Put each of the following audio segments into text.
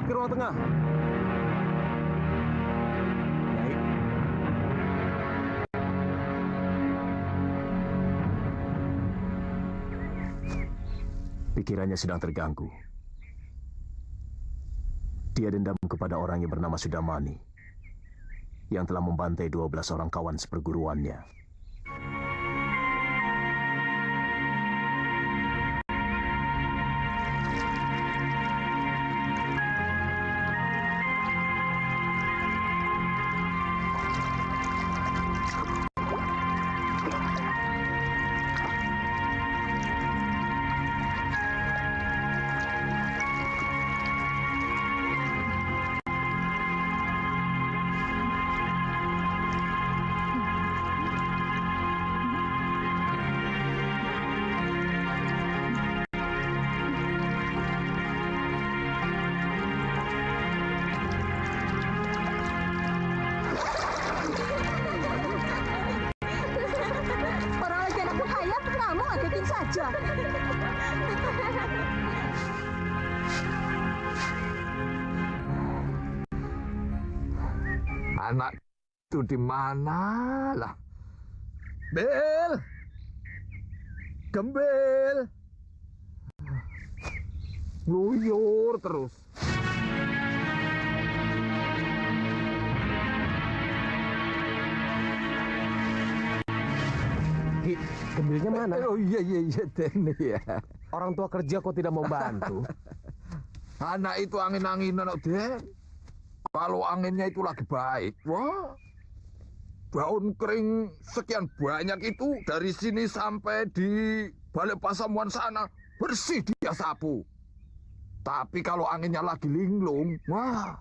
berangkat ke ruang tengah. Nyai. Pikirannya sedang terganggu. Dia dendam kepada orang yang bernama Sudamani yang telah membantai 12 orang kawan seperguruannya. Anak itu di mana lah? Bel, Gembel, ngeluyur terus. Gembelnya mana? Oh iya Den ya. Orang tua kerja kok tidak mau bantu? Anak itu angin-anginan Den. Kalau anginnya itu lagi baik, wah, daun kering sekian banyak itu dari sini sampai di balik Pasamuan sana bersih dia sapu. Tapi kalau anginnya lagi linglung, wah,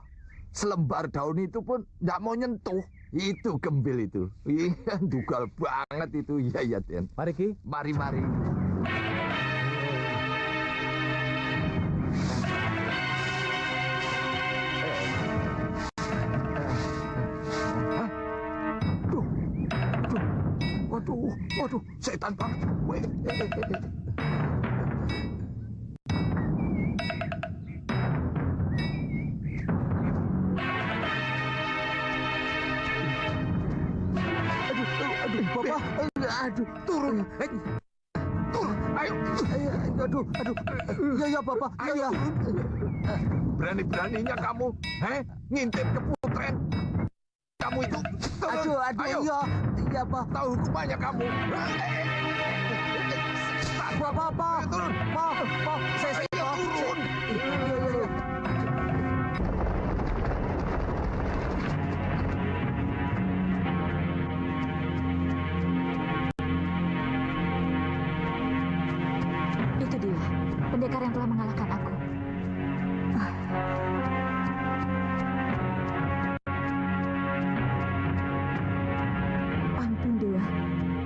selembar daun itu pun nggak mau nyentuh. Itu Gembel itu. Iya, dugal banget itu. Iya Den. Mari Ki. Mari. Waduh, setan banget. Aduh, Bapak. Aduh, turun. Turun, ayo. Aduh. Ya, Bapak. Ya. Berani-beraninya kamu, ngintip ke Putren. Kamu itu turun. Aduh, ayo. Iya, Pak. Tahu hukumannya kamu. Pak. Turun. Pak. Saya turun. Iya. Itu dia, pendekar yang telah mengalahkan aku. Ampun Dewa,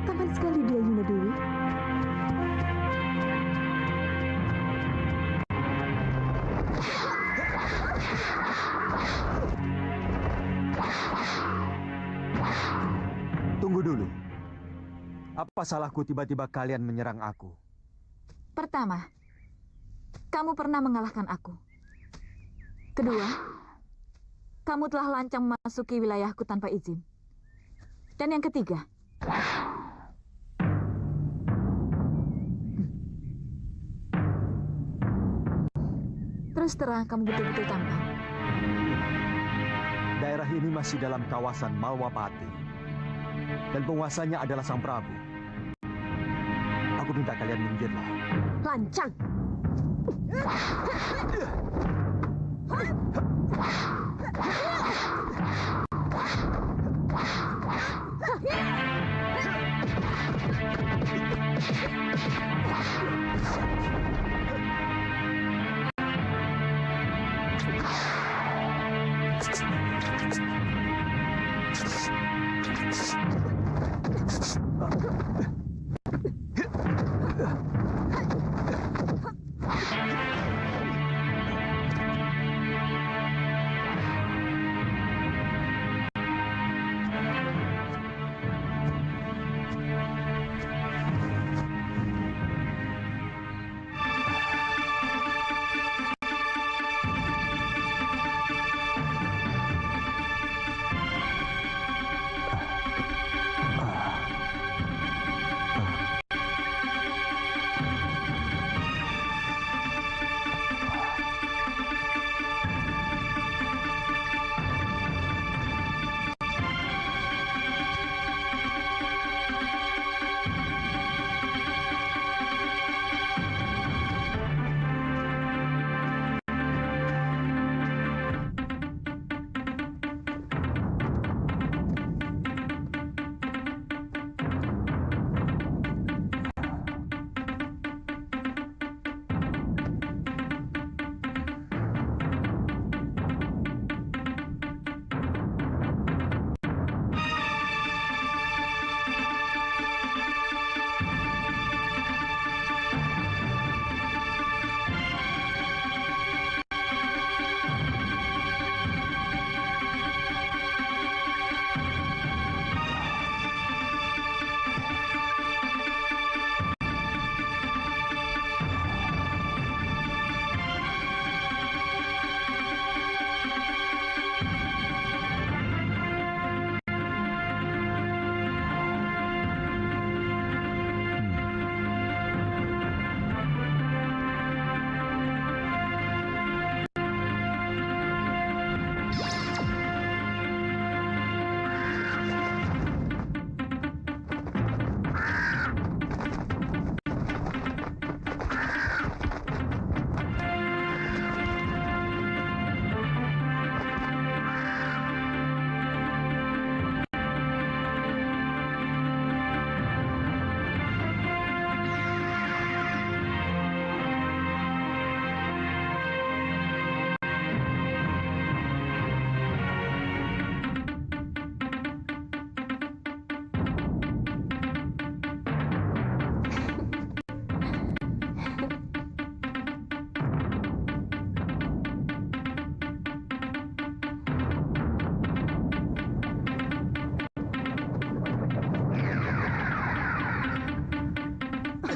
tampan sekali dia Yuna Dewi. Tunggu dulu. Apa salahku tiba-tiba kalian menyerang aku? Pertama, kamu pernah mengalahkan aku. Kedua, kamu telah lancang memasuki wilayahku tanpa izin. Dan yang ketiga, terus terang kamu betul-betul tampan. Daerah ini masih dalam kawasan Malwapati. Dan penguasanya adalah Sang Prabu. Aku minta kalian minggirlah. Lancang.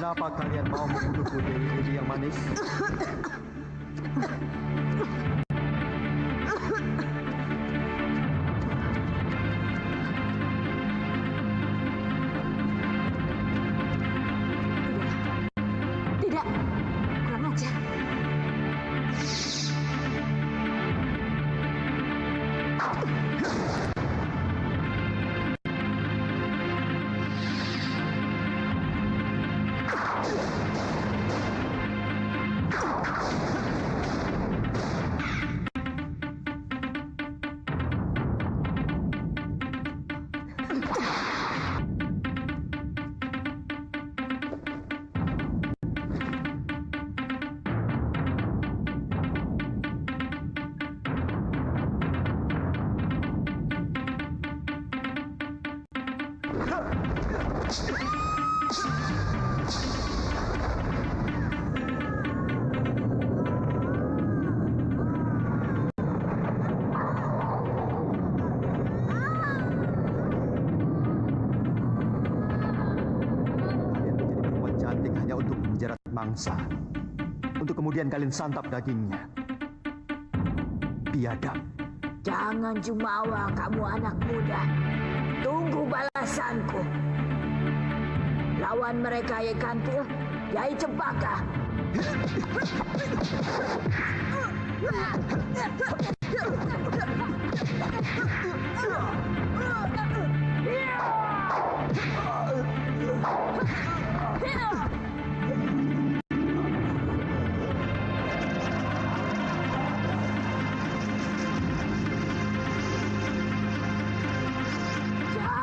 Mengapa kalian mau membunuhku, Dewi yang manis? Tidak. Kurang ajar. Mangsa untuk kemudian kalian santap dagingnya. Biadab. Jangan jumawa kamu anak muda. Tunggu balasanku. Lawan mereka Yai Kantil, Yai Cempaka.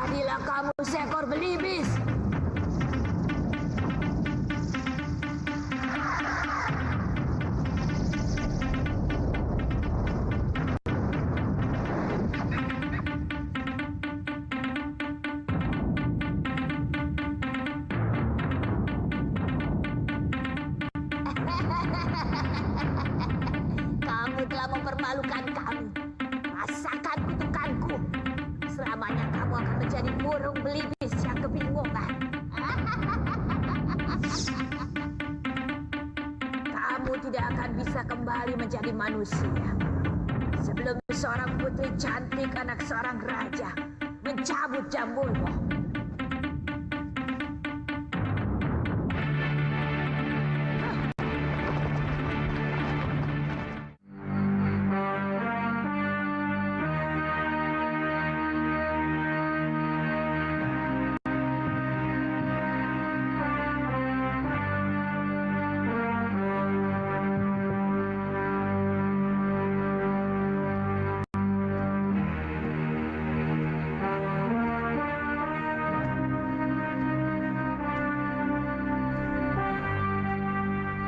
Jadilah kamu seekor belibis. Kamu telah mempermalukan kami. Rasakan kutukanku. Selamanya kamu akan menjadi burung belibis yang kebingungan. Kamu tidak akan bisa kembali menjadi manusia sebelum seorang putri cantik anak seorang raja mencabut jambulmu.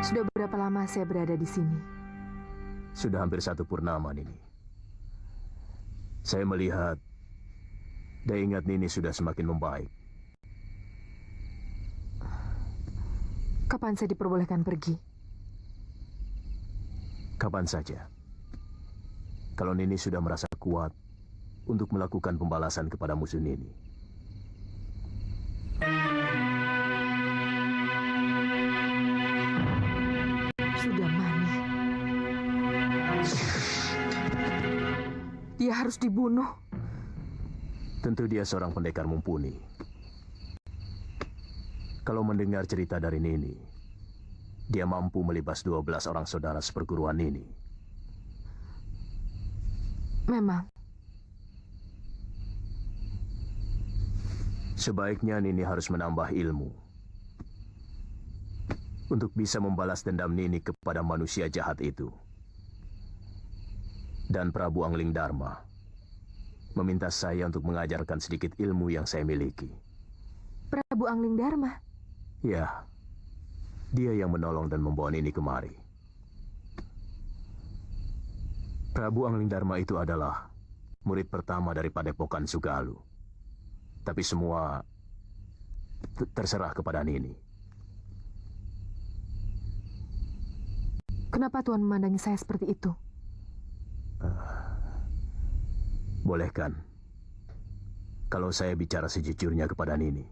Sudah berapa lama saya berada di sini? Sudah hampir 1 purnama, Nini. Saya melihat daya ingat Nini sudah semakin membaik. Kapan saya diperbolehkan pergi? Kapan saja. Kalau Nini sudah merasa kuat untuk melakukan pembalasan kepada musuh Nini. Sudah Mani. Dia harus dibunuh. Tentu dia seorang pendekar mumpuni. Kalau mendengar cerita dari Nini, dia mampu melibas 12 orang saudara seperguruan Nini. Memang. Sebaiknya Nini harus menambah ilmu untuk bisa membalas dendam Nini kepada manusia jahat itu. Dan Prabu Angling Dharma meminta saya untuk mengajarkan sedikit ilmu yang saya miliki. Prabu Angling Dharma? Ya, dia yang menolong dan membawa Nini kemari. Prabu Angling Dharma itu adalah murid pertama dari Padepokan Sugalu. Tapi semua terserah kepada Nini. Kenapa Tuhan memandangi saya seperti itu? Boleh kan? Kalau saya bicara sejujurnya kepada Nini.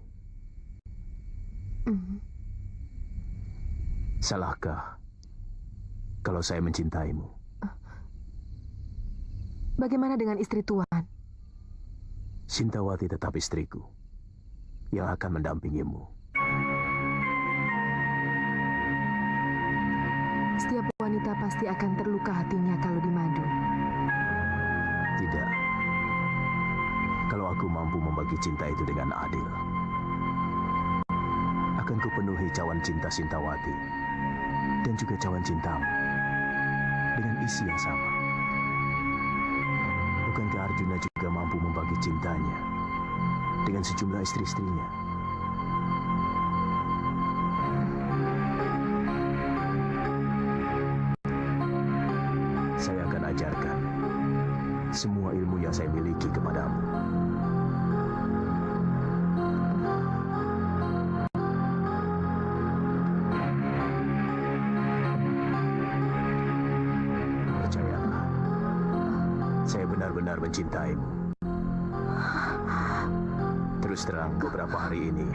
Salahkah kalau saya mencintaimu? Bagaimana dengan istri Tuan? Sintawati tetap istriku yang akan mendampingimu. Setiap wanita pasti akan terluka hatinya kalau dimadu. Tidak. Kalau aku mampu membagi cinta itu dengan adil, akan kupenuhi cawan cinta Sintawati dan juga cawan cintamu dengan isi yang sama. Bukankah Arjuna juga mampu membagi cintanya dengan sejumlah istri-istrinya? Saya akan ajarkan semua ilmu yang saya miliki kepadamu. Percayalah, saya benar-benar mencintaimu. Terus terang, beberapa hari ini,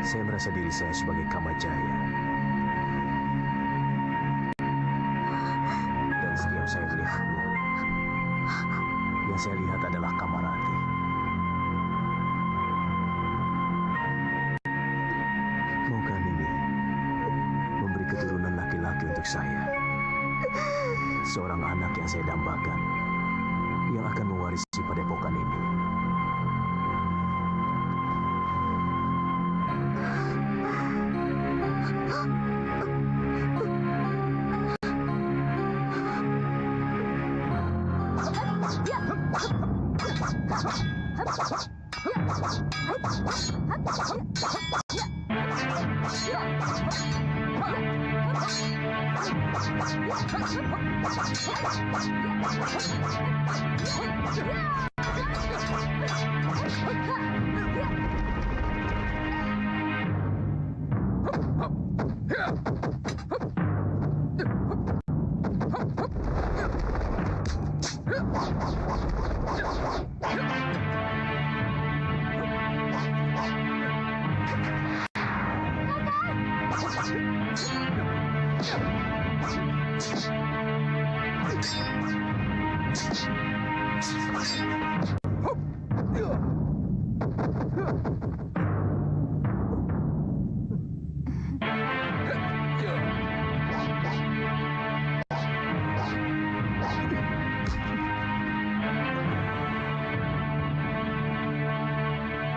saya merasa diri saya sebagai Kamajaya. Dan setiap saya melihatmu, yang saya lihat adalah Kamarati. Maukah Nini memberi keturunan laki-laki untuk saya? Seorang anak yang saya dambakan, yang akan mewarisi padepokan ini.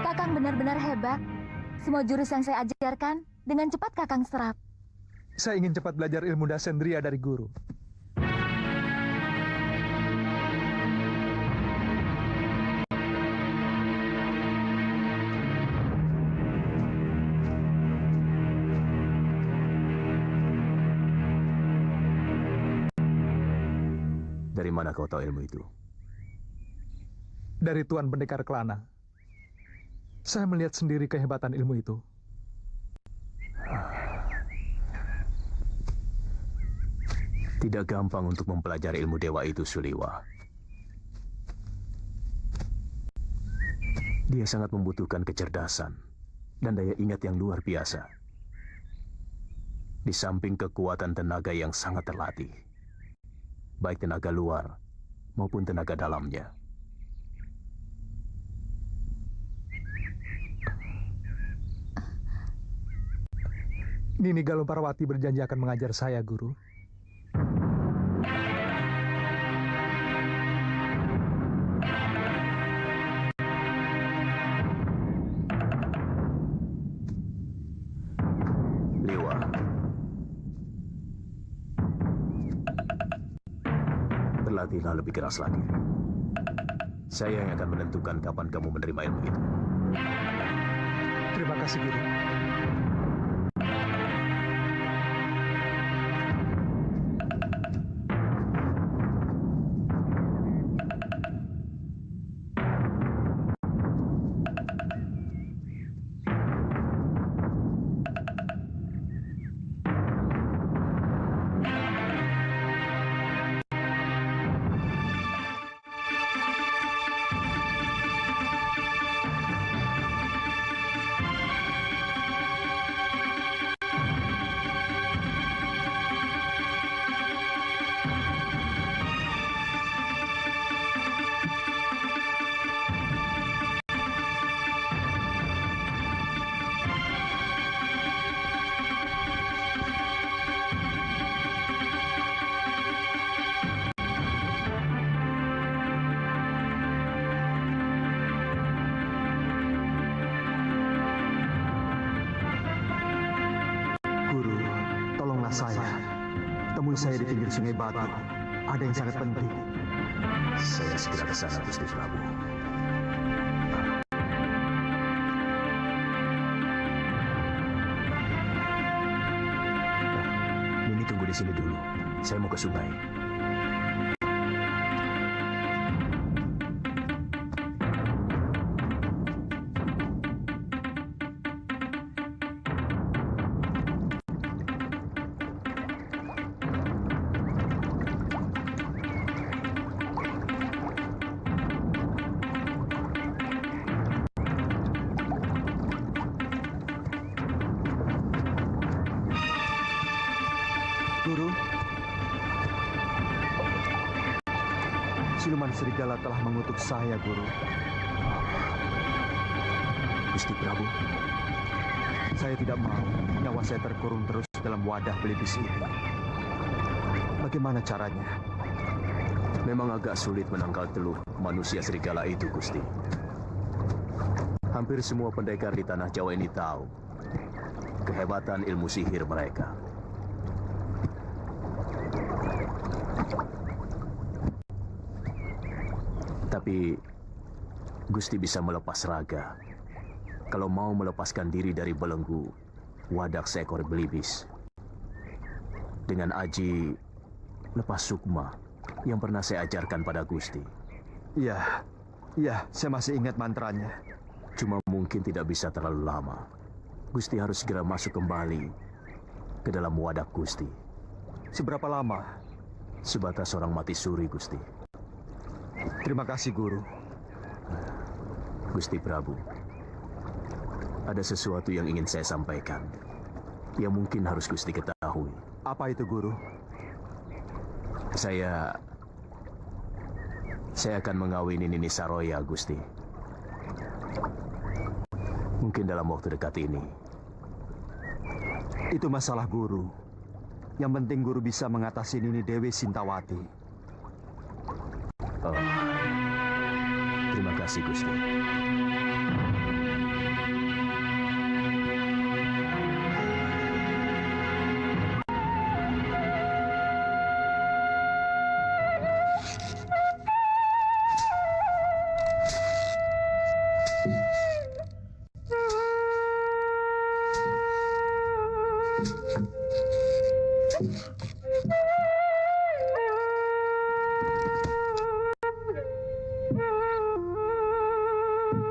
Kakang benar-benar hebat. Semua jurus yang saya ajarkan, dengan cepat Kakang serap. Saya ingin cepat belajar ilmu dasendria dari guru. Dari mana kau tahu ilmu itu? Dari Tuan Pendekar Kelana. Saya melihat sendiri kehebatan ilmu itu. Tidak gampang untuk mempelajari ilmu dewa itu, Suliwa. Dia sangat membutuhkan kecerdasan dan daya ingat yang luar biasa. Di samping kekuatan tenaga yang sangat terlatih, baik tenaga luar maupun tenaga dalamnya. Nini Galumparawati berjanji akan mengajar saya, Guru. Liwa, berlatihlah lebih keras lagi. Saya yang akan menentukan kapan kamu menerima ilmu itu. Terima kasih, Guru. saya. Temui saya di pinggir Sungai Batu. Ada yang sangat penting. Saya segera ke sana, Gusti Prabu. Nini tunggu di sini dulu. Saya mau ke sungai. Guru, siluman serigala telah mengutuk saya, Guru. Gusti Prabu, Saya tidak mau nyawa saya terkurung terus dalam wadah belibis ini. Bagaimana caranya? memang agak sulit menangkal teluh manusia serigala itu, Gusti. Hampir semua pendekar di tanah Jawa ini tahu kehebatan ilmu sihir mereka. Tapi Gusti bisa melepas raga kalau mau melepaskan diri dari belenggu wadak seekor belibis. Dengan aji lepas sukma yang pernah saya ajarkan pada Gusti. Iya, saya masih ingat mantranya. Cuma mungkin tidak bisa terlalu lama. Gusti harus segera masuk kembali ke dalam wadak Gusti. Seberapa lama? Sebatas orang mati suri, Gusti. Terima kasih, Guru. Gusti Prabu, ada sesuatu yang ingin saya sampaikan yang mungkin harus Gusti ketahui. Apa itu, Guru? Saya akan mengawini Nini Saroya, Gusti. Mungkin dalam waktu dekat ini. Itu masalah Guru. Yang penting Guru bisa mengatasi Nini Dewi Sintawati. Oh, terima kasih, Gusti.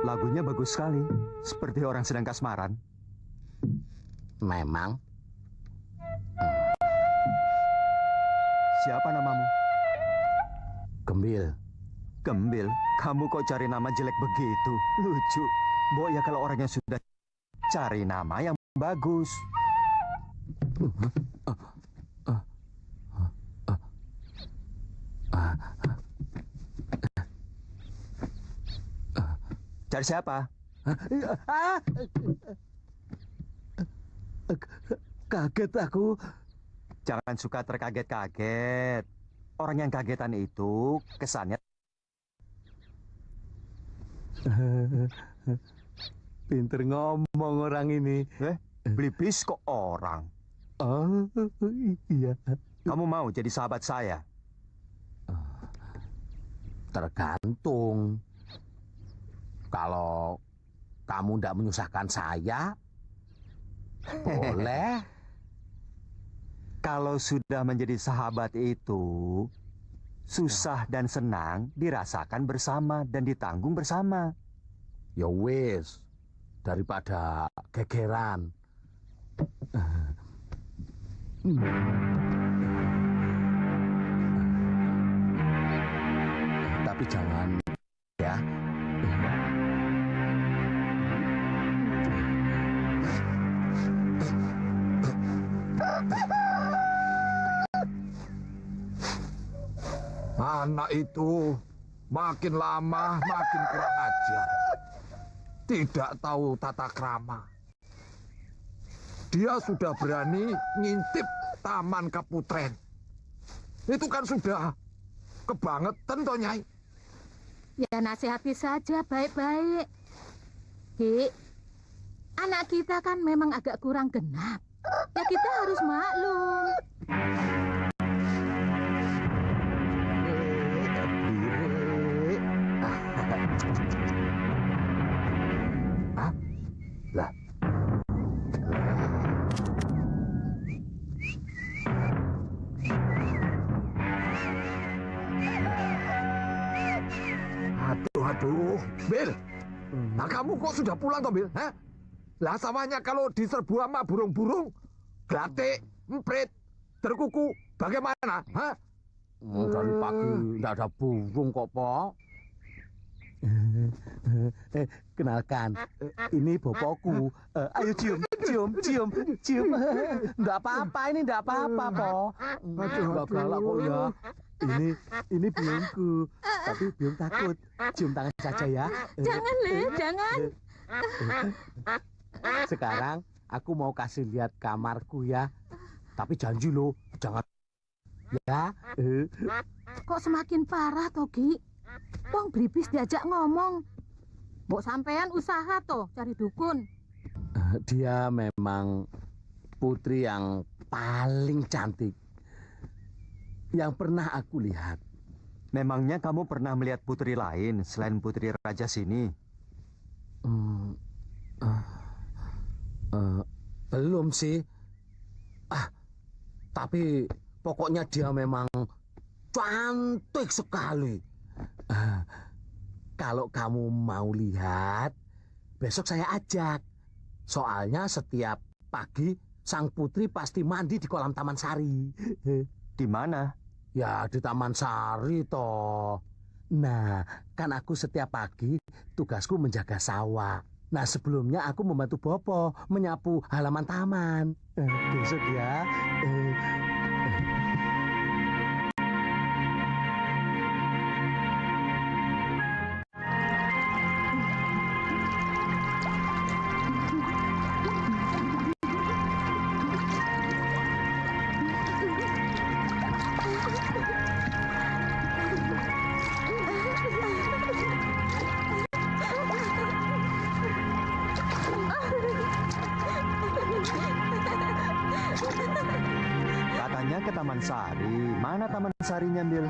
Lagunya bagus sekali, seperti orang sedang kasmaran. Memang. Siapa namamu? Gembil. Gembil, kamu kok cari nama jelek begitu? Lucu. Mbok ya kalau orang yang sudah cari nama yang bagus. Cari siapa? Kaget aku. Jangan suka terkaget-kaget. Orang yang kagetan itu kesannya Pinter ngomong orang ini. belibis kok orang. Oh, iya. Kamu mau jadi sahabat saya? Tergantung. Kalau kamu tidak menyusahkan saya, boleh. Kalau sudah menjadi sahabat itu, susah dan senang dirasakan bersama dan ditanggung bersama. Ya wis, daripada gegeran. Tapi jangan ya. Anak itu makin lama makin kurang ajar. Tidak tahu tata krama. Dia sudah berani ngintip Taman Kaputren. Itu kan sudah kebangetan toh, Nyai. Ya nasihati saja baik-baik. Ki, anak kita kan memang agak kurang genap. Ya kita harus maklum. Lah. Aduh, Bil. Nah kamu kok sudah pulang toh, Bil? Hah? Lah sawahnya kalau diserbu sama burung-burung, glatik, emprit, terkuku, bagaimana? Hah? Dari pagi nggak ada burung kok, Po. Kenalkan, ini bapakku. Ayo cium, cium, cium, cium. Nggak apa-apa, ini nggak apa-apa, Po. Nggak galak kok ya. Ini biungku, tapi biung takut. Cium tangan saja ya. Jangan, Le, jangan. Sekarang aku mau kasih lihat kamarku ya. Tapi janji lo, jangan ya. Kok semakin parah, Togi? Wong Blibis diajak ngomong. Mbok sampean usaha toh cari dukun. Dia memang putri yang paling cantik yang pernah aku lihat. Memangnya kamu pernah melihat putri lain selain putri raja sini? Belum sih. Tapi pokoknya dia memang cantik sekali. Kalau kamu mau lihat, besok saya ajak. Soalnya setiap pagi sang putri pasti mandi di kolam Taman Sari. Di mana? Ya di Taman Sari toh. Nah, kan aku setiap pagi tugasku menjaga sawah. Nah sebelumnya aku membantu Bopo menyapu halaman taman. Besok ya. Katanya ke Taman Sari. Mana Taman Sarinya, Bil?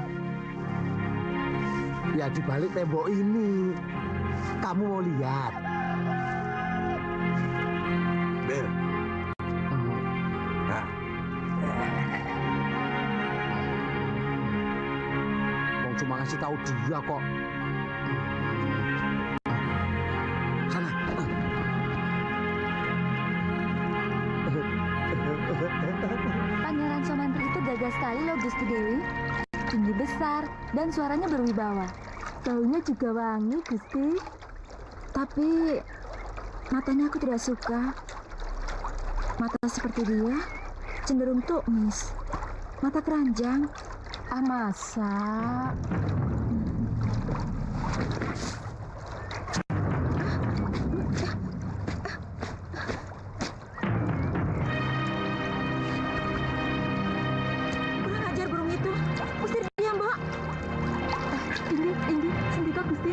Ya di balik tembok ini. Kamu mau lihat? Bil. Nah, Bang cuma ngasih tahu dia kok. Sana. Pangeran Somantri itu gagah sekali loh, Gusti Dewi. Tinggi besar dan suaranya berwibawa. Baunya juga wangi, Gusti. Tapi matanya aku tidak suka. Mata seperti dia cenderung tukmis. Mata keranjang. Ah, masa? Kurang ajar burung itu. Usir dia, Mbok. Ini, sendika, Gusti.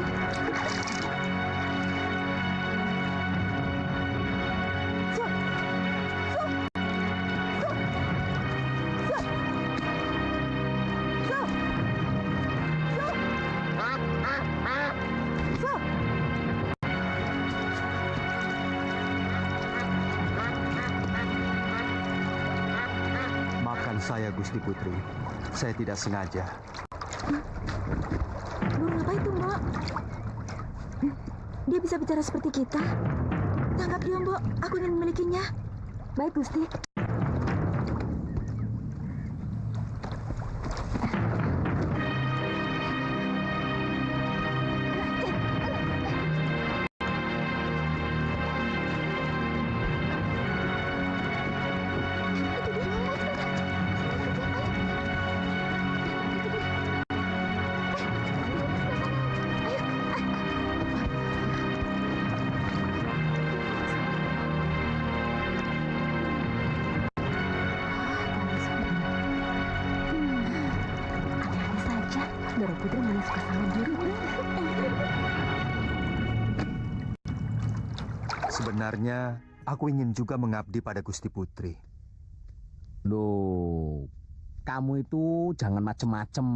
Maafkan saya, Gusti Putri. Saya tidak sengaja. Burung apa itu, Mbok? Dia bisa bicara seperti kita. Tangkap dia, Mbok. Aku ingin memilikinya. Baik, Gusti. Saudara Putri malah suka sama diri. Sebenarnya, aku ingin juga mengabdi pada Gusti Putri. Loh, kamu itu jangan macem-macem.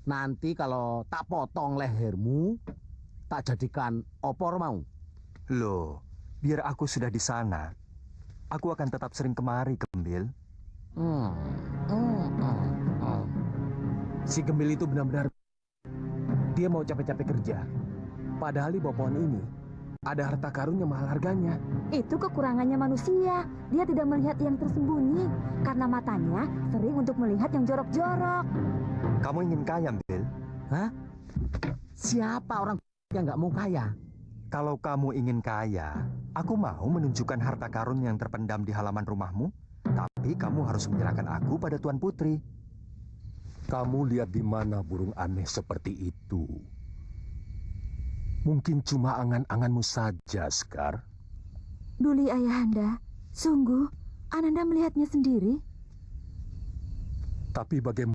Nanti kalau tak potong lehermu, tak jadikan opor mau. Loh, biar aku sudah di sana. Aku akan tetap sering kemari, Gembil. Si Gembil itu benar-benar dia mau capek-capek kerja. Padahal di bawah pohon ini ada harta karun yang mahal harganya. Itu kekurangannya manusia. Dia tidak melihat yang tersembunyi karena matanya sering untuk melihat yang jorok-jorok. Kamu ingin kaya, Bil? Hah? Siapa orang yang nggak mau kaya? Kalau kamu ingin kaya, aku mau menunjukkan harta karun yang terpendam di halaman rumahmu. Tapi kamu harus menyerahkan aku pada Tuan Putri. Kamu lihat di mana burung aneh seperti itu? Mungkin cuma angan-anganmu saja, Sekar. Duli ayahanda, sungguh Ananda melihatnya sendiri. Tapi bagaimana